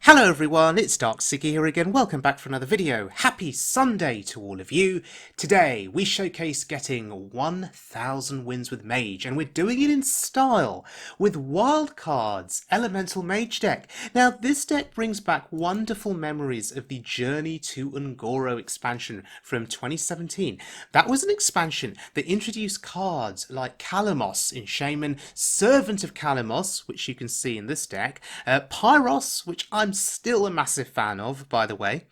Hello everyone, it's Darkseeker here again. Welcome back for another video. Happy Sunday to all of you. Today we showcase getting 1000 wins with Mage, and we're doing it in style with Wildcard's Elemental Mage deck. Now this deck brings back wonderful memories of the Journey to Ungoro expansion from 2017. That was an expansion that introduced cards like Kalamos in Shaman, Servant of Kalamos, which you can see in this deck, Pyros, which I'm still a massive fan of, by the way.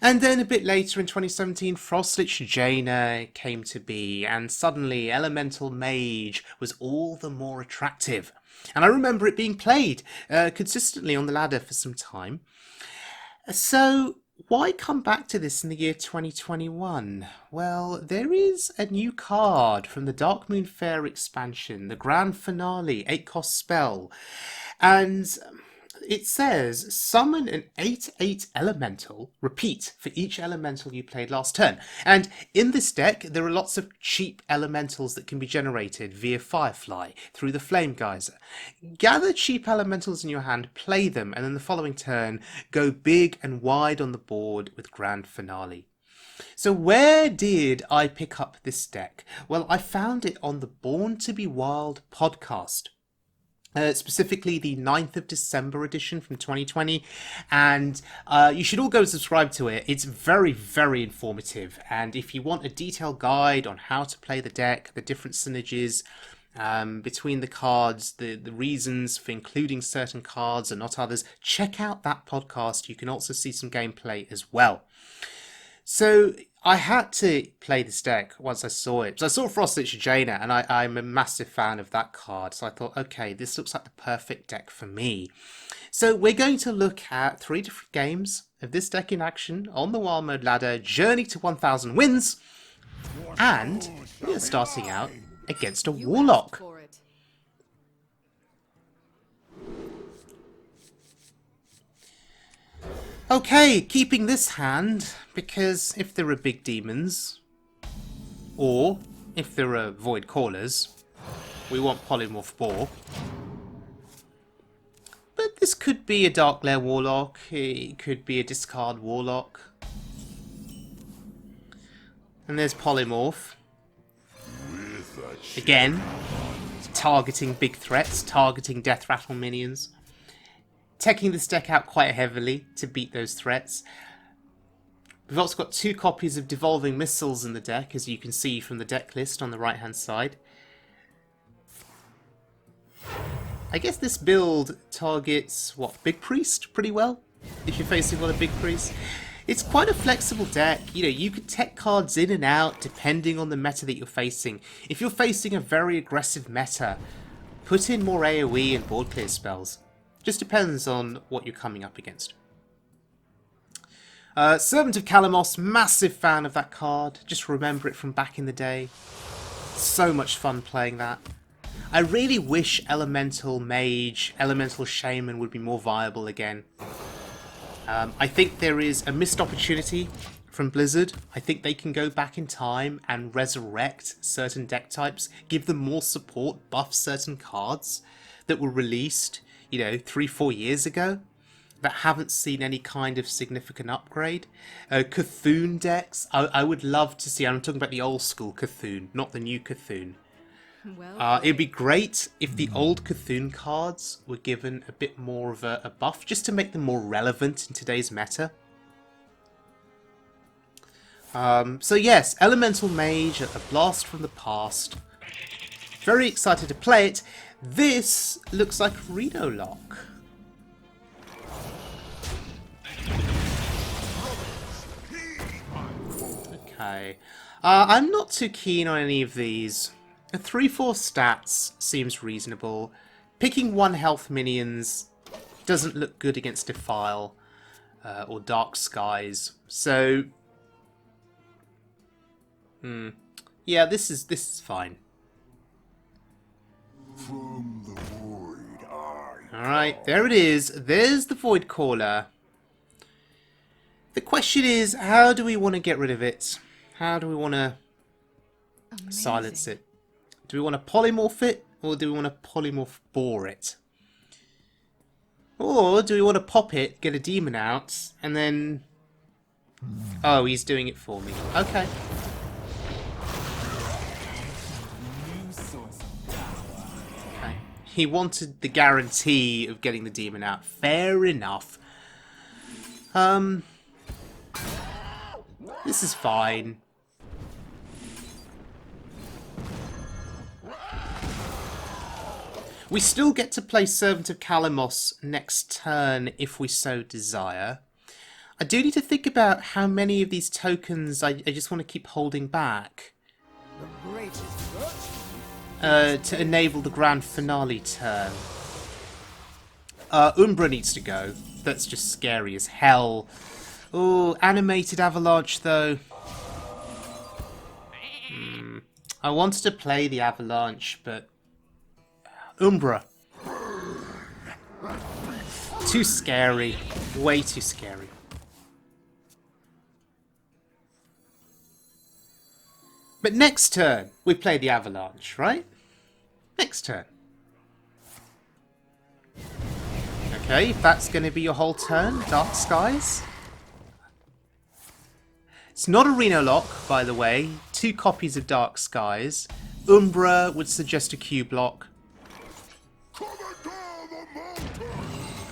And then a bit later in 2017, Frostlich Jaina came to be, and suddenly Elemental Mage was all the more attractive. And I remember it being played consistently on the ladder for some time. So why come back to this in the year 2021? Well, there is a new card from the Darkmoon Faire expansion, the grand finale, 8-cost spell. And it says, summon an 8/8 elemental, repeat for each elemental you played last turn. And in this deck, there are lots of cheap elementals that can be generated via Firefly through the Flame Geyser. Gather cheap elementals in your hand, play them, and then the following turn, go big and wide on the board with Grand Finale. So where did I pick up this deck? Well, I found it on the Born to be Wild podcast. Specifically the 9th of December edition from 2020, and you should all go subscribe to it. It's very, very informative, and if you want a detailed guide on how to play the deck, the different synergies between the cards, the reasons for including certain cards and not others, check out that podcast. You can also see some gameplay as well. So I had to play this deck once I saw it. So I saw Frostlich Jaina, and I'm a massive fan of that card. So I thought, okay, this looks like the perfect deck for me. So we're going to look at 3 different games of this deck in action on the Wild Mode ladder, Journey to 1000 wins, and we're starting out against a Warlock. Okay, keeping this hand, because if there are big demons, or if there are void callers, we want polymorph boar. But this could be a dark glare warlock, it could be a discard warlock. And there's polymorph. Again, targeting big threats, targeting death rattle minions. Taking this deck out quite heavily to beat those threats. We've also got 2 copies of Devolving Missiles in the deck, as you can see from the deck list on the right hand side. I guess this build targets, Big Priest pretty well, if you're facing a Big Priest. It's quite a flexible deck. You know, you can tech cards in and out depending on the meta that you're facing. If you're facing a very aggressive meta, put in more AoE and board clear spells. Just depends on what you're coming up against. Servant of Kalamos, massive fan of that card. Just remember it from back in the day. So much fun playing that. I really wish Elemental Mage, Elemental Shaman would be more viable again. I think there is a missed opportunity from Blizzard. I think they can go back in time and resurrect certain deck types, give them more support, buff certain cards that were released 3-4 years ago that haven't seen any kind of significant upgrade. Cthulhu decks, I would love to see. I'm talking about the old school Cthulhu, not the new Cthulhu. It'd be great if the old Cthulhu cards were given a bit more of a buff, just to make them more relevant in today's meta. So yes, Elemental Mage, a blast from the past. Very excited to play it. This looks like Reno Lock. Okay. I'm not too keen on any of these. A 3/4 stats seems reasonable. Picking 1 health minions doesn't look good against Defile or Dark Skies. So, yeah, this is fine. From the void, Alright, there it is. There's the Void Caller. The question is, how do we want to get rid of it? How do we want to silence it? Do we want to polymorph it, or do we want to polymorph bore it? Or do we want to pop it, get a demon out, and then... Oh, he's doing it for me. Okay. Okay. He wanted the guarantee of getting the demon out. Fair enough. This is fine. We still get to play Servant of Kalamos next turn if we so desire. I do need to think about how many of these tokens I just want to keep holding back. To enable the grand finale turn. Umbra needs to go. That's just scary as hell. Oh, animated avalanche though. I wanted to play the avalanche, but Umbra. Too scary. Way too scary. But next turn, we play the avalanche, right? Next turn. Okay, if that's going to be your whole turn, Dark Skies. It's not a Reno lock, by the way. 2 copies of Dark Skies. Umbra would suggest a cube lock.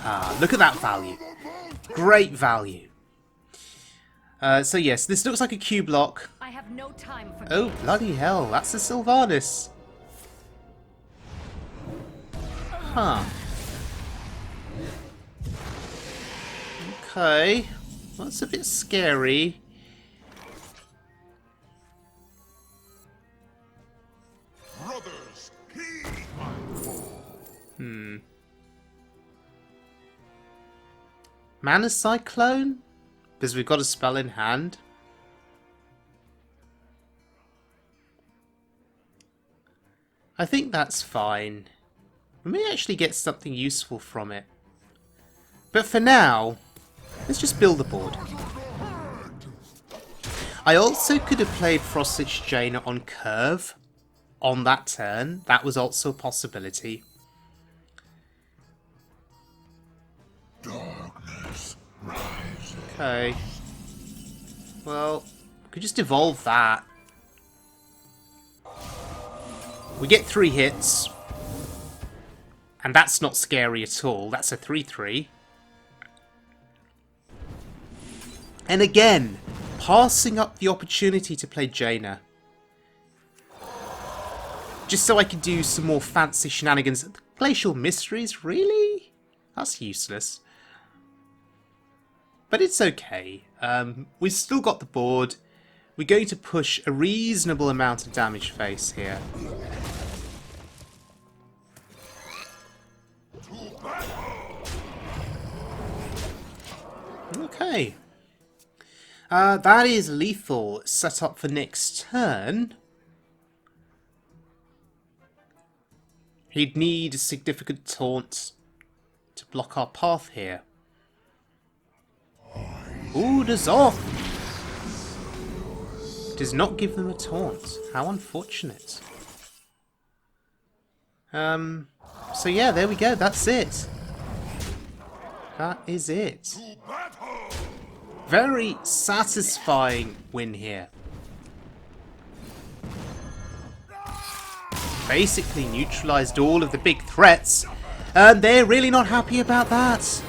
Ah, look at that value. Great value. So yes, this looks like a cube lock. I have no time for Oh, bloody hell, that's a Sylvanas. Huh. Okay. That's a bit scary. Brothers, heed my call. Mana Cyclone? Because we've got a spell in hand. I think that's fine. We may actually get something useful from it. But for now, let's just build the board. I also could have played Frostitch Jaina on curve on that turn. That was also a possibility. Darkness rises. Okay. Well, we could just evolve that. We get 3 hits. And that's not scary at all. That's a 3/3. And again, passing up the opportunity to play Jaina. Just so I can do some more fancy shenanigans. Glacial Mysteries? Really? That's useless. But it's okay. We've still got the board. We're going to push a reasonable amount of damage face here. Okay. That is lethal. Set up for next turn. He'd need a significant taunt to block our path here. Ooh, does off! Does not give them a taunt. How unfortunate. So yeah, there we go. That's it. That is it. Very satisfying win here. Basically neutralized all of the big threats, and they're really not happy about that.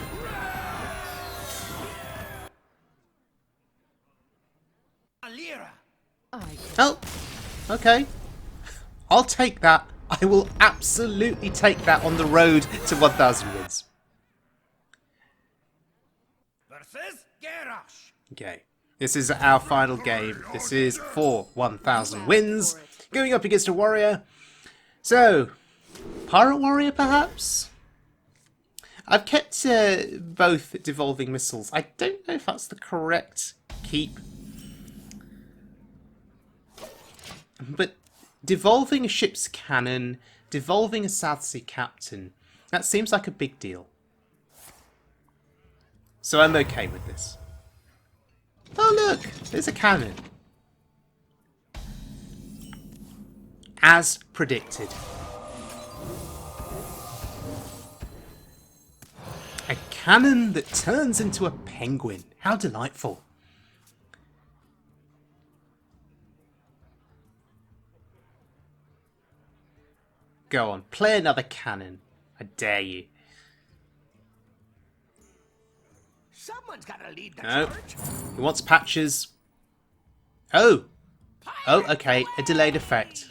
Oh, okay. I'll take that. I will absolutely take that on the road to 1,000 wins. Okay, this is our final game. This is for 1,000 wins, going up against a warrior. So, Pirate Warrior perhaps? I've kept both devolving missiles. I don't know if that's the correct keep. But devolving a ship's cannon, devolving a South Sea captain, that seems like a big deal. So I'm okay with this. Oh look, there's a cannon. As predicted. A cannon that turns into a penguin. How delightful. Go on, play another cannon. I dare you. Someone's gotta lead the No. charge. He wants patches. Oh. Oh, okay. A delayed effect.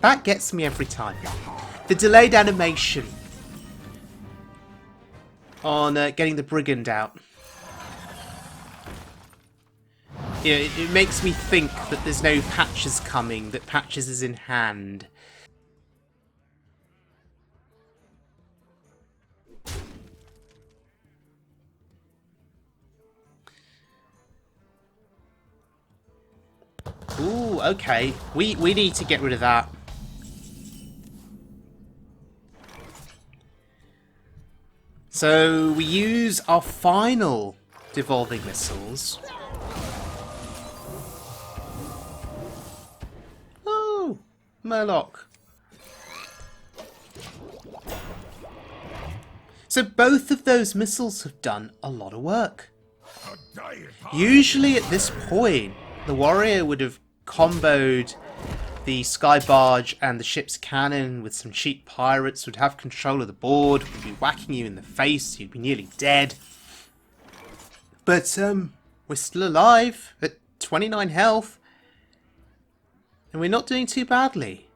That gets me every time. The delayed animation on getting the brigand out. Yeah, it makes me think that there's no patches coming, that patches is in hand. Ooh, okay. We need to get rid of that. So we use our final devolving missiles. Oh, Murloc. So both of those missiles have done a lot of work. Usually at this point, the warrior would have comboed the sky barge and the ship's cannon with some cheap pirates, would have control of the board, would be whacking you in the face, you'd be nearly dead. But we're still alive at 29 health, and we're not doing too badly.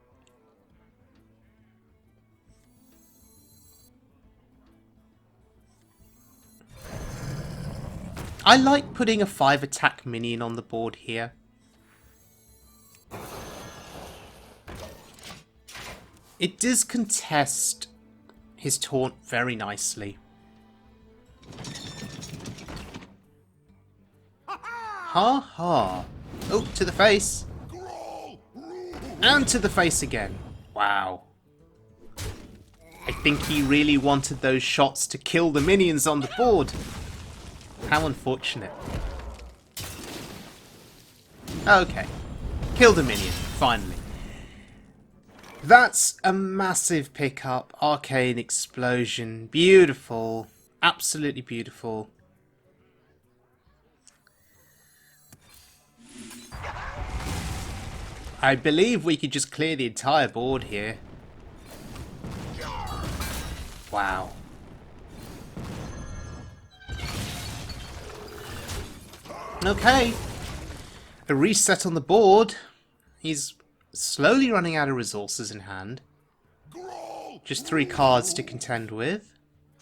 I like putting a 5 attack minion on the board here. It does contest his taunt very nicely. Ha ha. Oh, to the face. And to the face again. Wow. I think he really wanted those shots to kill the minions on the board. How unfortunate. Okay. Killed a minion, finally. That's a massive pickup. Arcane Explosion. Beautiful. Absolutely beautiful. I believe we could just clear the entire board here. Wow. Okay. A reset on the board. He's slowly running out of resources in hand. Just 3 cards to contend with.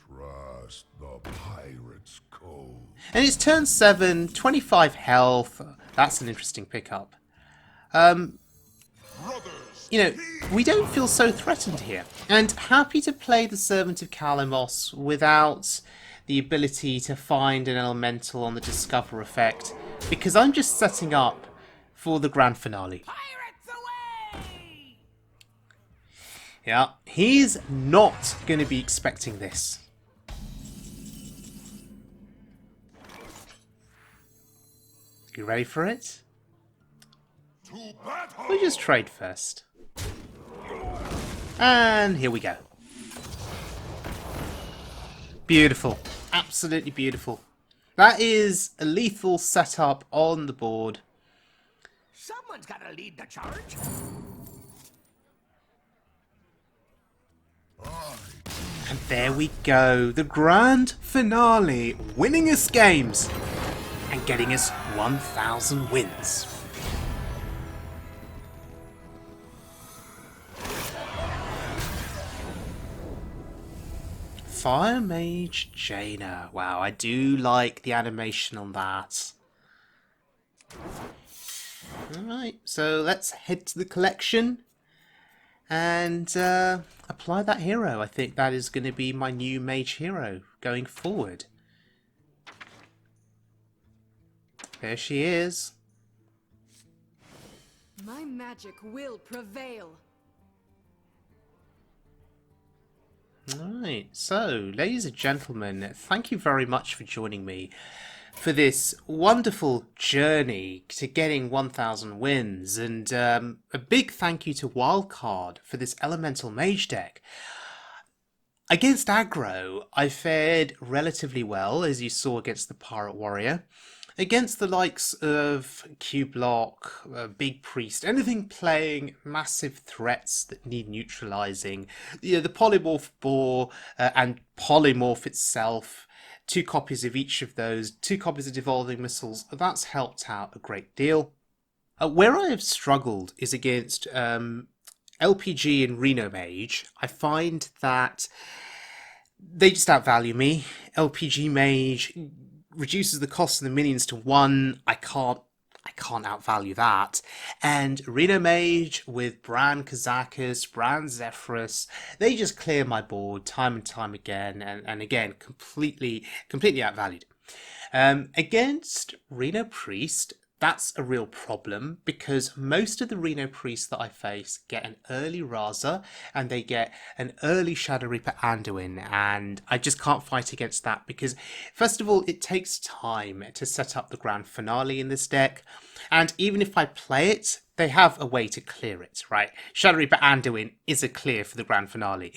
Trust the pirate's code. And it's turn 7, 25 health. That's an interesting pickup. You know, we don't feel so threatened here. And happy to play the Servant of Kalamos without the ability to find an elemental on the Discover effect, because I'm just setting up for the grand finale. Pirates away! Yeah, he's not going to be expecting this. You ready for it? We'll just trade first. And here we go. Beautiful. Absolutely beautiful. That is a lethal setup on the board. Someone's gotta lead the charge. And there we go. The grand finale. Winning us games. And getting us 1,000 wins. Fire Mage Jaina. Wow, I do like the animation on that. Alright, so let's head to the collection and apply that hero. I think that is going to be my new mage hero going forward. There she is. My magic will prevail. Alright, so ladies and gentlemen, thank you very much for joining me for this wonderful journey to getting 1,000 wins, and a big thank you to Wildcard for this Elemental Mage deck. Against aggro, I fared relatively well, as you saw against the Pirate Warrior. Against the likes of Q-Block, Big Priest, anything playing massive threats that need neutralising, the Polymorph Boar and Polymorph itself, 2 copies of each of those, 2 copies of Devolving Missiles, that's helped out a great deal. Where I have struggled is against LPG and Reno Mage. I find that they just outvalue me. LPG Mage reduces the cost of the minions to 1. I can't outvalue that. And Reno Mage with Bran Kazakus, Bran Zephyrus, they just clear my board time and time again, and again, completely outvalued. Against Reno Priest, that's a real problem because most of the Reno Priests that I face get an early Raza and they get an early Shadow Reaper Anduin, and I just can't fight against that because, first of all, it takes time to set up the grand finale in this deck, and even if I play it, they have a way to clear it, right? Shadow Reaper Anduin is a clear for the grand finale,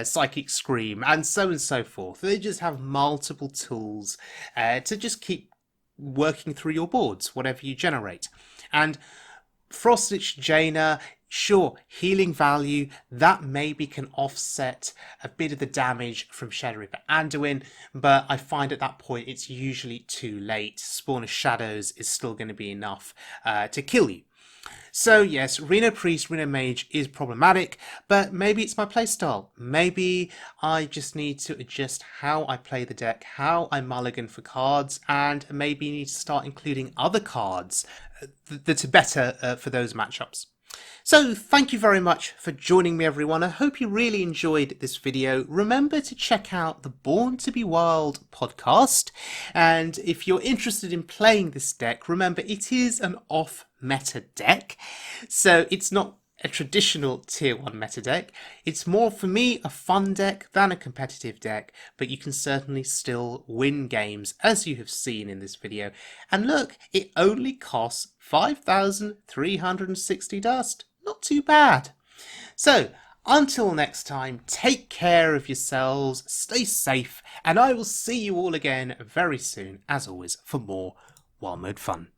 Psychic Scream, and so forth. They just have multiple tools to just keep working through your boards, whatever you generate. And Frostitch Jaina, sure, healing value, that maybe can offset a bit of the damage from Shadow Reaper Anduin, but I find at that point it's usually too late. Spawn of Shadows is still going to be enough to kill you. So yes, Reno Priest, Reno Mage is problematic, but maybe it's my playstyle. Maybe I just need to adjust how I play the deck, how I mulligan for cards, and maybe need to start including other cards that are better for those matchups. So thank you very much for joining me, everyone. I hope you really enjoyed this video. Remember to check out the Born to be Wild podcast. And if you're interested in playing this deck, remember it is an off-meta deck. So it's not a traditional tier 1 meta deck. It's more, for me, a fun deck than a competitive deck, but you can certainly still win games, as you have seen in this video. And look, it only costs 5,360 dust. Not too bad. So, until next time, take care of yourselves, stay safe, and I will see you all again very soon, as always, for more Wild Mode fun.